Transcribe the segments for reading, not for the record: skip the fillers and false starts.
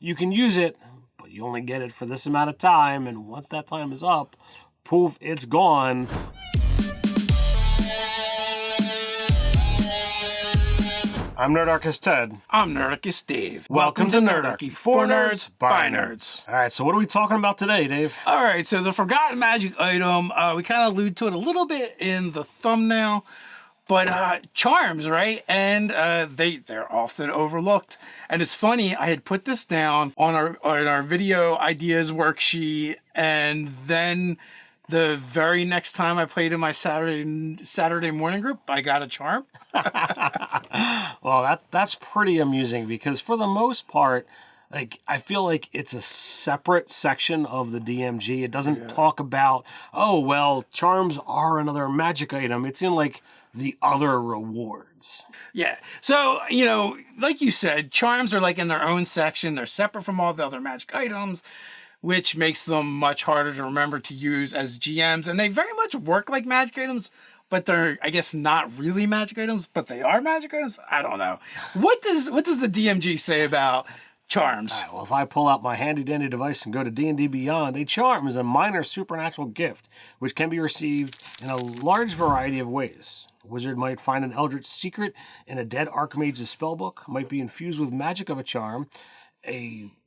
you can use it, but you only get it for this amount of time, and once that time is up, poof, it's gone. I'm Nerdarchy Ted. I'm Nerdarchy Dave. Welcome to Nerdarchy. For nerds, by nerds. All right, so what are we talking about today, Dave? All right, so the forgotten magic item, we kind of allude to it a little bit in the thumbnail, but charms, right? And they're often overlooked. And it's funny, I had put this down on our video ideas worksheet, and then the very next time I played in my Saturday morning group, I got a charm. Well, that's pretty amusing because for the most part, like, I feel like it's a separate section of the DMG. It doesn't talk about, oh, well, charms are another magic item. It's in, like, the other rewards. Yeah. So, you know, like you said, charms are, like, in their own section. They're separate from all the other magic items, which makes them much harder to remember to use as GMs. And they very much work like magic items, but they're, I guess, not really magic items, but they are magic items? I don't know. What does the DMG say about charms? All right, well, if I pull out my handy-dandy device and go to D&D Beyond, a charm is a minor supernatural gift, which can be received in a large variety of ways. A wizard might find an eldritch secret in a dead archmage's spellbook, might be infused with magic of a charm,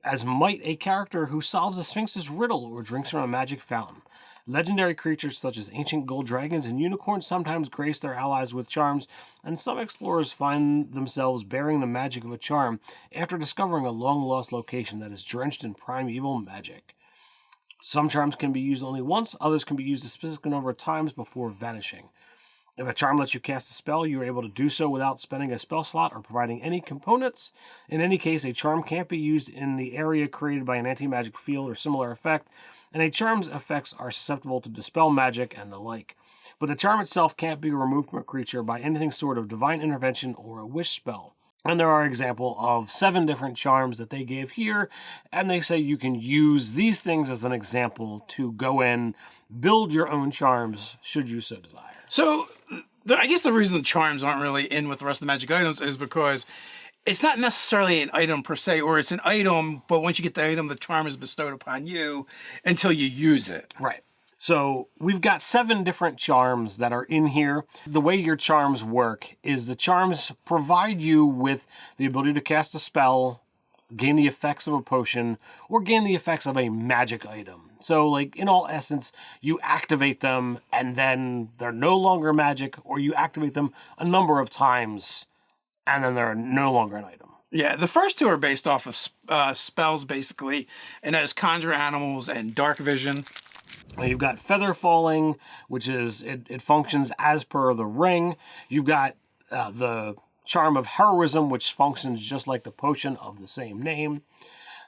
as might a character who solves a sphinx's riddle or drinks from a magic fountain. Legendary creatures such as ancient gold dragons and unicorns sometimes grace their allies with charms, and some explorers find themselves bearing the magic of a charm after discovering a long-lost location that is drenched in primeval magic. Some charms can be used only once, others can be used a specific number of times before vanishing. If a charm lets you cast a spell, you are able to do so without spending a spell slot or providing any components. In any case, a charm can't be used in the area created by an anti-magic field or similar effect, and a charm's effects are susceptible to dispel magic and the like. But the charm itself can't be removed from a creature by anything sort of divine intervention or a wish spell. And there are examples of 7 different charms that they gave here, and they say you can use these things as an example to go in, build your own charms, should you so desire. So, I guess the reason the charms aren't really in with the rest of the magic items is because it's not necessarily an item per se, or it's an item, but once you get the item, the charm is bestowed upon you until you use it. Right. So we've got 7 different charms that are in here. The way your charms work is the charms provide you with the ability to cast a spell, gain the effects of a potion, or gain the effects of a magic item. So, like, in all essence, you activate them and then they're no longer magic, or you activate them a number of times and then they're no longer an item. Yeah, the first 2 are based off of spells, basically, and that is Conjure Animals and Dark Vision. You've got Feather Falling, which is, it functions as per the ring. You've got the Charm of Heroism, which functions just like the potion of the same name.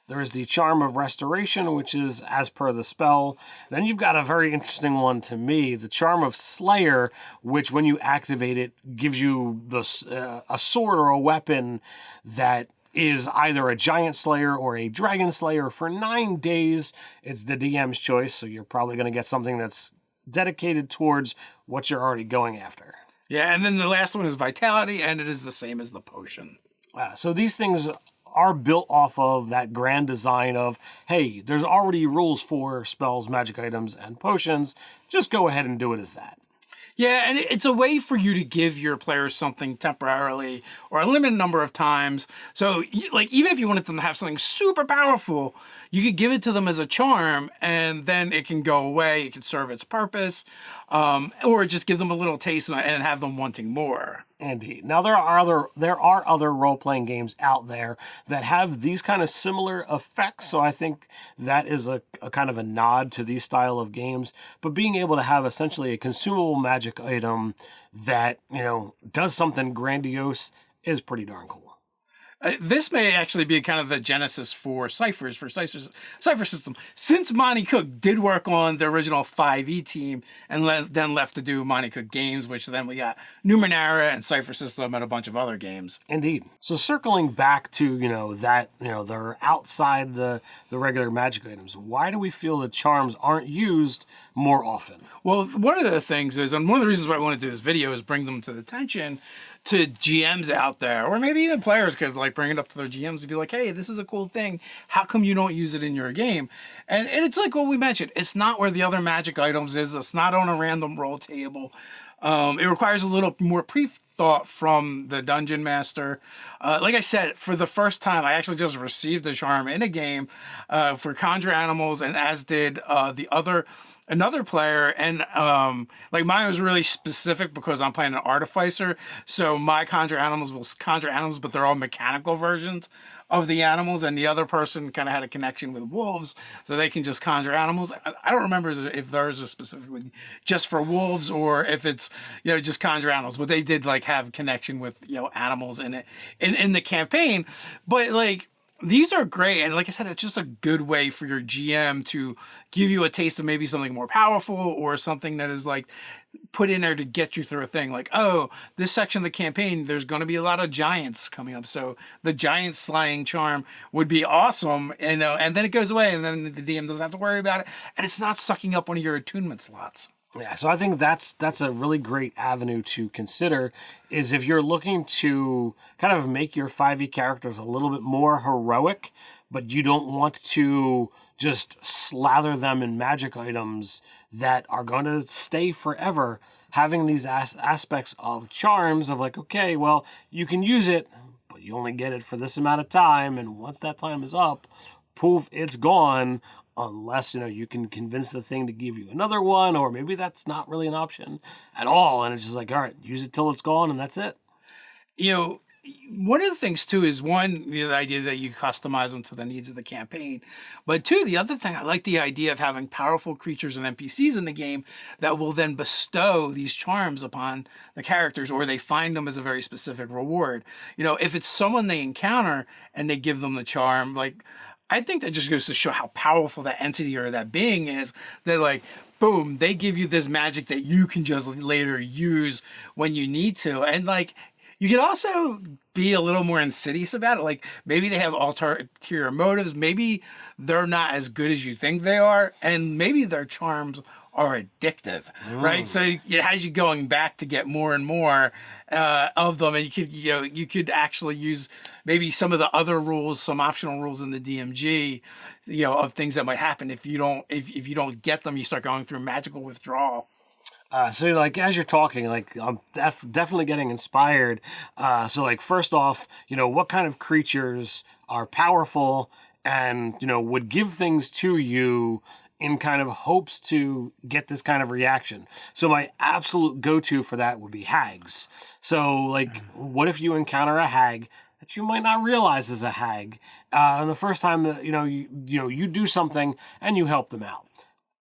There is the Charm of Restoration, which is as per the spell. Then you've got a very interesting one to me, the Charm of Slayer, which when you activate it gives you a sword or a weapon that is either a giant slayer or a dragon slayer for 9 days. It's the DM's choice, so you're probably going to get something that's dedicated towards what you're already going after. Yeah, and then the last one is Vitality, and it is the same as the potion. So these things are built off of that grand design of, hey, there's already rules for spells, magic items, and potions. Just go ahead and do it as that. Yeah, and it's a way for you to give your players something temporarily or a limited number of times. So, like, even if you wanted them to have something super powerful, you could give it to them as a charm, and then it can go away. It can serve its purpose, or just give them a little taste and have them wanting more. Indeed. Now, there are other role-playing games out there that have these kind of similar effects, so I think that is a kind of a nod to these style of games. But being able to have essentially a consumable magic item that, you know, does something grandiose is pretty darn cool. This may actually be kind of the genesis for Cypher System. Since Monty Cook did work on the original 5e team and then left to do Monty Cook games, which then we got Numenera and Cypher System and a bunch of other games. Indeed. So circling back to, they're outside the regular magic items, why do we feel that charms aren't used more often? Well, one of the things is, and one of the reasons why I want to do this video is bring them to the attention to GMs out there, or maybe even players could like bring it up to their GMs and be like, hey, this is a cool thing. How come you don't use it in your game? And it's like what we mentioned. It's not where the other magic items is. It's not on a random roll table. It requires a little more pre-thought from the dungeon master. Like I said, for the first time, I actually just received a charm in a game for Conjure Animals, and as did another player, and like mine was really specific because I'm playing an artificer, so my conjure animals will conjure animals, but they're all mechanical versions of the animals, and the other person kind of had a connection with wolves, so they can just conjure animals. I don't remember if theirs is specifically just for wolves or if it's just conjure animals, but they did like have connection with animals in it in the campaign. But like, these are great, and like I said, it's just a good way for your GM to give you a taste of maybe something more powerful or something that is like put in there to get you through a thing. Like, oh, this section of the campaign, there's going to be a lot of giants coming up, so the giant slaying charm would be awesome, and then it goes away, and then the DM doesn't have to worry about it, and it's not sucking up one of your attunement slots. Yeah, so I think that's a really great avenue to consider, is if you're looking to kind of make your 5e characters a little bit more heroic, but you don't want to just slather them in magic items that are going to stay forever. Having these aspects of charms of like, okay, well, you can use it, but you only get it for this amount of time, and once that time is up, poof, it's gone. Unless, you can convince the thing to give you another one, or maybe that's not really an option at all. And it's just like, all right, use it till it's gone, and that's it. One of the things, too, is one, the idea that you customize them to the needs of the campaign. But two, the other thing, I like the idea of having powerful creatures and NPCs in the game that will then bestow these charms upon the characters, or they find them as a very specific reward. If it's someone they encounter and they give them the charm, like, I think that just goes to show how powerful that entity or that being is. That like, boom, they give you this magic that you can just later use when you need to. And like, you can also be a little more insidious about it. Like, maybe they have ulterior motives. Maybe they're not as good as you think they are. And maybe their charms are addictive, right? So it has you going back to get more and more of them, and you could actually use maybe some of the other rules, some optional rules in the DMG, of things that might happen if you don't get them. You start going through magical withdrawal. So like, as you're talking, like, I'm definitely getting inspired. So like, first off, what kind of creatures are powerful and would give things to you in kind of hopes to get this kind of reaction. So my absolute go-to for that would be hags. So like, what if you encounter a hag that you might not realize is a hag, and the first time that you do something and you help them out,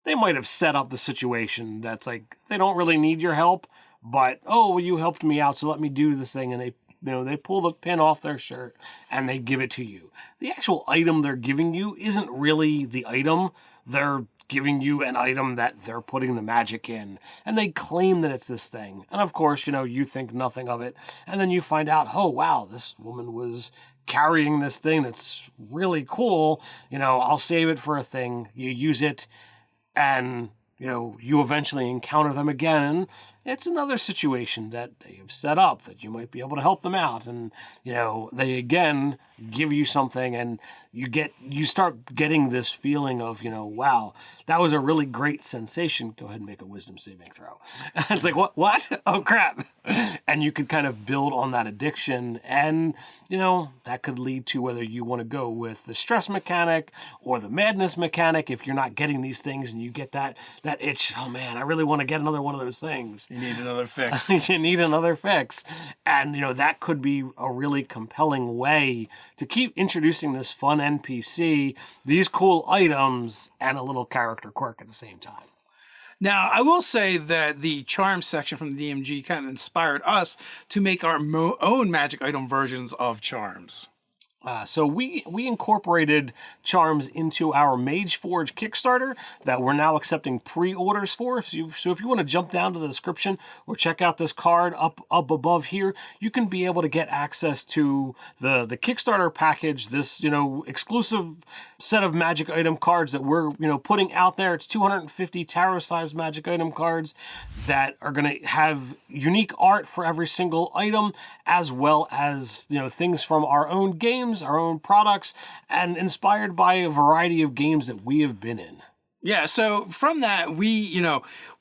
they might have set up the situation that's like, they don't really need your help, but well, you helped me out, so let me do this thing, and they pull the pin off their shirt and they give it to you. The actual item they're giving you isn't really the item. They're giving you an item that they're putting the magic in, and they claim that it's this thing. And of course, you think nothing of it. And then you find out, oh, wow, this woman was carrying this thing that's really cool. I'll save it for a thing. You use it, and you eventually encounter them again, and it's another situation that they have set up that you might be able to help them out, and they again give you something, and you start getting this feeling of wow, that was a really great sensation. Go ahead and make a wisdom saving throw. It's like, what oh crap. And you could kind of build on that addiction, and that could lead to whether you want to go with the stress mechanic or the madness mechanic. If you're not getting these things and you get that itch, oh man, I really want to get another one of those things. You need another fix. You need another fix. And, that could be a really compelling way to keep introducing this fun NPC, these cool items, and a little character quirk at the same time. Now, I will say that the charm section from the DMG kind of inspired us to make our own magic item versions of charms. So we incorporated charms into our Mageforge Kickstarter that we're now accepting pre-orders for. So if you want to jump down to the description or check out this card up above here, you can be able to get access to the Kickstarter package, this exclusive set of magic item cards that we're putting out there. It's 250 tarot-sized magic item cards that are going to have unique art for every single item, as well as things from our own games, our own products, and inspired by a variety of games that we have been in. Yeah, so from that, we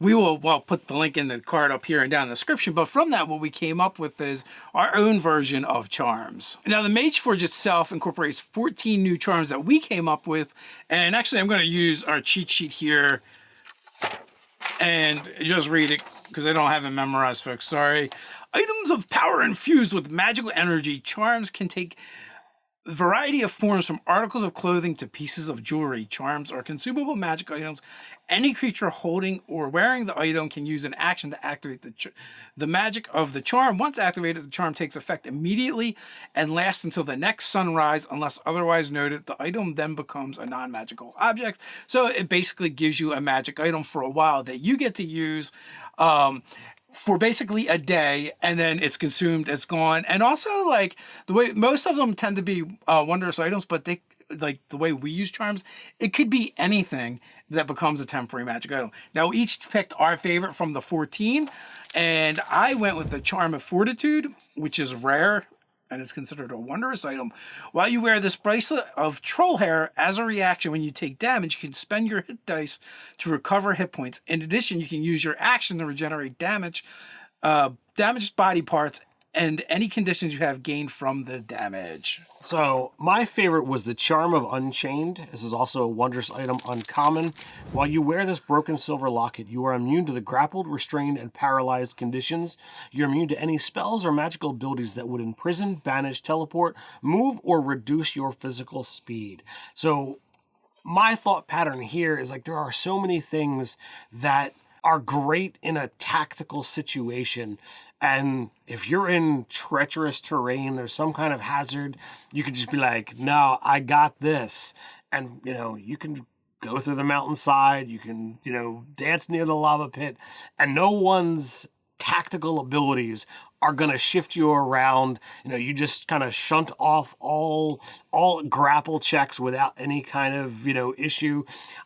will put the link in the card up here and down in the description, but from that, what we came up with is our own version of charms. Now, the Mageforge itself incorporates 14 new charms that we came up with, and actually, I'm going to use our cheat sheet here and just read it, because I don't have it memorized, folks, sorry. Items of power infused with magical energy, charms can take a variety of forms from articles of clothing to pieces of jewelry. Charms are consumable magic items. Any creature holding or wearing the item can use an action to activate the magic of the charm. Once activated, the charm takes effect immediately and lasts until the next sunrise, unless otherwise noted. The item then becomes a non-magical object. So it basically gives you a magic item for a while that you get to use for basically a day, and then it's consumed, it's gone. And also, like, the way most of them tend to be wondrous items, but they, like the way we use charms, it could be anything that becomes a temporary magic item. Now, we each picked our favorite from the 14, and I went with the Charm of Fortitude, which is rare, and it's considered a wondrous item. While you wear this bracelet of troll hair, as a reaction when you take damage, you can spend your hit dice to recover hit points. In addition, you can use your action to regenerate damaged body parts and any conditions you have gained from the damage. So my favorite was the Charm of Unchained. This is also a wondrous item, uncommon. While you wear this broken silver locket, you are immune to the grappled, restrained, and paralyzed conditions. You're immune to any spells or magical abilities that would imprison, banish, teleport, move, or reduce your physical speed. So my thought pattern here is, like, there are so many things that are great in a tactical situation. And if you're in treacherous terrain, there's some kind of hazard, you could just be like, no, I got this. And, you can go through the mountainside, you can, dance near the lava pit, and no one's tactical abilities are going to shift you around. You just kind of shunt off all grapple checks without any kind of, issue.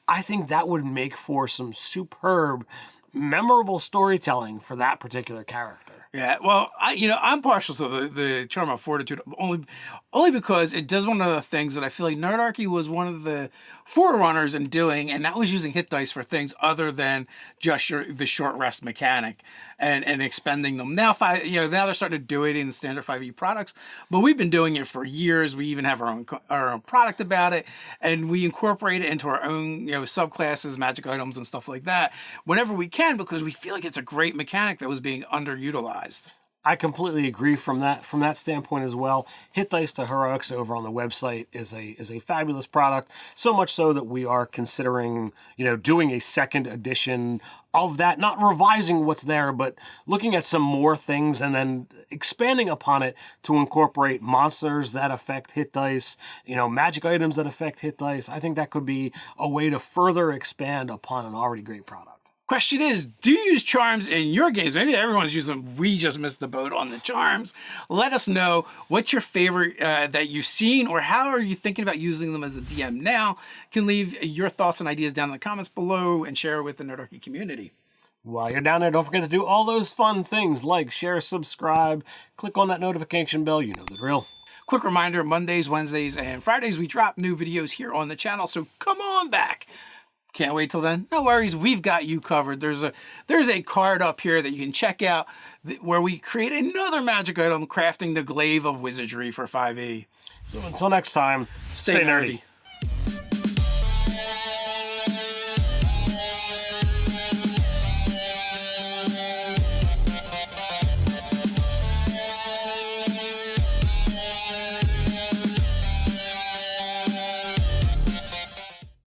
I think that would make for some superb, memorable storytelling for that particular character. Yeah, well, I'm partial to the Charm of Fortitude only because it does one of the things that I feel like Nerdarchy was one of the forerunners in doing, and that was using hit dice for things other than just the short rest mechanic and expending them. Now, now they're starting to do it in standard 5e products, but we've been doing it for years. We even have our own product about it, and we incorporate it into our own subclasses, magic items, and stuff like that whenever we can, because we feel like it's a great mechanic that was being underutilized. I completely agree from that standpoint as well. Hit Dice to Heroics over on the website is a fabulous product. So much so that we are considering, doing a second edition of that, not revising what's there, but looking at some more things and then expanding upon it to incorporate monsters that affect hit dice, magic items that affect hit dice. I think that could be a way to further expand upon an already great product. Question is, do you use charms in your games? Maybe everyone's using them. We just missed the boat on the charms. Let us know what's your favorite that you've seen, or how are you thinking about using them as a DM now? You can leave your thoughts and ideas down in the comments below and share with the Nerdarchy community. While you're down there, don't forget to do all those fun things like share, subscribe, click on that notification bell. You know the drill. Quick reminder, Mondays, Wednesdays, and Fridays, we drop new videos here on the channel, so come on back. Can't wait till then. No worries, we've got you covered. There's a card up here that you can check out where we create another magic item, crafting the glaive of wizardry for 5e. So until next time, stay nerdy.